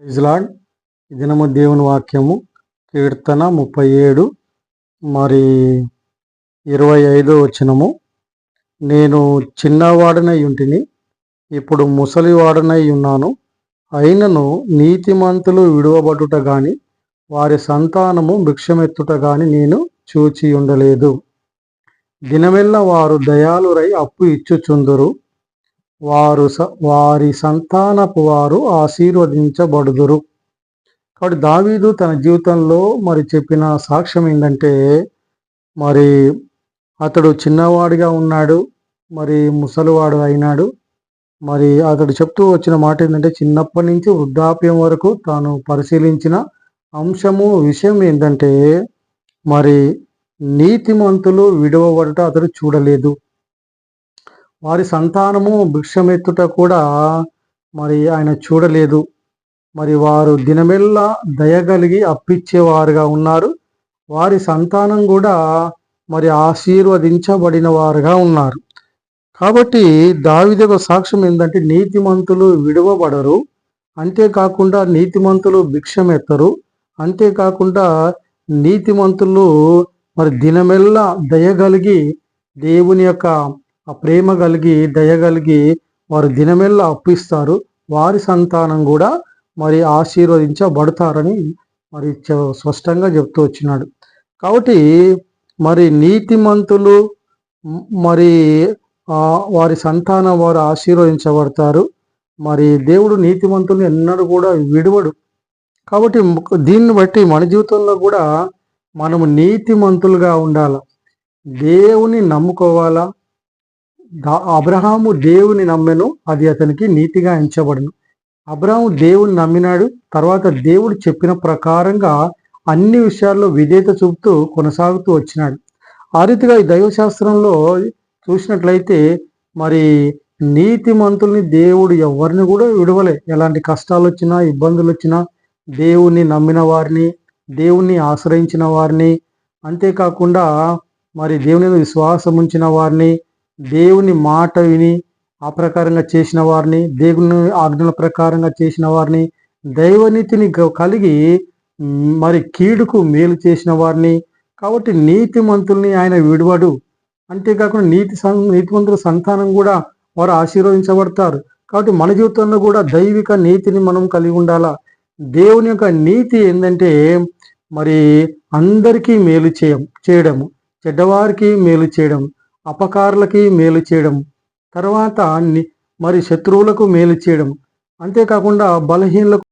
Praise lord. ఈ దినము దేవుని వాక్యము కీర్తన 37 మరి 25 వచనము. నేను చిన్నవాడనై ఉంటిని, ఇప్పుడు ముసలివాడనై ఉన్నాను. అయినను నీతిమంతులు విడువబడుట గాని వారి సంతానము భిక్షమెత్తుట గాని నేను చూచి ఉండలేదు. దినమెల్ల వారు దయాళురై అప్పు ఇచ్చుచుందురు, వారి సంతానపు వారు ఆశీర్వదించబడుదురు. కాబట్టి దావీదు తన జీవితంలో మరి చెప్పిన సాక్ష్యం ఏంటంటే, మరి అతడు చిన్నవాడిగా ఉన్నాడు, మరి ముసలివాడు అయినాడు. మరి అతడు చెప్తూ వచ్చిన మాట ఏంటంటే, చిన్నప్పటి నుంచి వృద్ధాప్యం వరకు తాను పరిశీలించిన విషయం ఏంటంటే, మరి నీతిమంతులు విడువబడుట అతడు చూడలేదు. వారి సంతానము భిక్షమెత్తుట కూడా మరి ఆయన చూడలేదు. మరి వారు దినమెల్లా దయగలిగి అప్పిచ్చేవారుగా ఉన్నారు. వారి సంతానం కూడా మరి ఆశీర్వదించబడిన వారుగా ఉన్నారు. కాబట్టి దావీదు సాక్ష్యం ఏంటంటే, నీతిమంతులు విడువబడరు, అంతేకాకుండా నీతిమంతులు భిక్షమెత్తరు, అంతేకాకుండా నీతిమంతులు మరి దినమెల్లా దయగలిగి దేవుని యొక్క ఆ ప్రేమ కలిగి దయగలిగి వారు దినమెల్లా అప్పిస్తారు. వారి సంతానం కూడా మరి ఆశీర్వదించబడతారని మరి స్పష్టంగా చెప్తూ వచ్చినాడు. కాబట్టి మరి నీతిమంతులు మరి వారి సంతానం వారు ఆశీర్వదించబడతారు. మరి దేవుడు నీతిమంతుల్ని ఎన్నడూ కూడా విడువడు. కాబట్టి దీన్ని బట్టి మన జీవితంలో కూడా మనము నీతిమంతులుగా ఉండాలి, దేవుని నమ్ముకోవాలా. అబ్రహాము దేవుని నమ్మెను, అది అతనికి నీతిగా ఎంచబడును. అబ్రహాము దేవుని నమ్మినాడు, తర్వాత దేవుడు చెప్పిన ప్రకారంగా అన్ని విషయాల్లో విధేయత చూపుతూ కొనసాగుతూ వచ్చినాడు. ఆ రీతిగా ఈ దైవశాస్త్రంలో చూసినట్లయితే మరి నీతిమంతుల్ని దేవుడు ఎవరిని కూడా విడవలే. ఎలాంటి కష్టాలు వచ్చినా ఇబ్బందులు వచ్చినా దేవుణ్ణి నమ్మిన వారిని, దేవుణ్ణి ఆశ్రయించిన వారిని, అంతేకాకుండా మరి దేవుని విశ్వాసం ఉంచిన వారిని, దేవుని మాట విని ఆ ప్రకారంగా చేసిన వారిని, దేవుని ఆజ్ఞల ప్రకారంగా చేసిన వారిని, దైవనీతిని కలిగి మరి కీడుకు మేలు చేసిన వారిని. కాబట్టి నీతిమంతుల్ని ఆయన విడువడు. అంతేకాకుండా నీతిమంతుల సంతానం కూడా వారు ఆశీర్వదించబడతారు. కాబట్టి మన జీవితంలో కూడా దైవిక నీతిని మనం కలిగి ఉండాలా. దేవుని యొక్క నీతి ఏంటంటే, మరి అందరికీ మేలు చేయడము, చెడ్డవారికి మేలు చేయడం, అపకారులకి మేలు చేయడం, తర్వాత మరి శత్రువులకు మేలు చేయడం, అంతేకాకుండా బలహీనలకు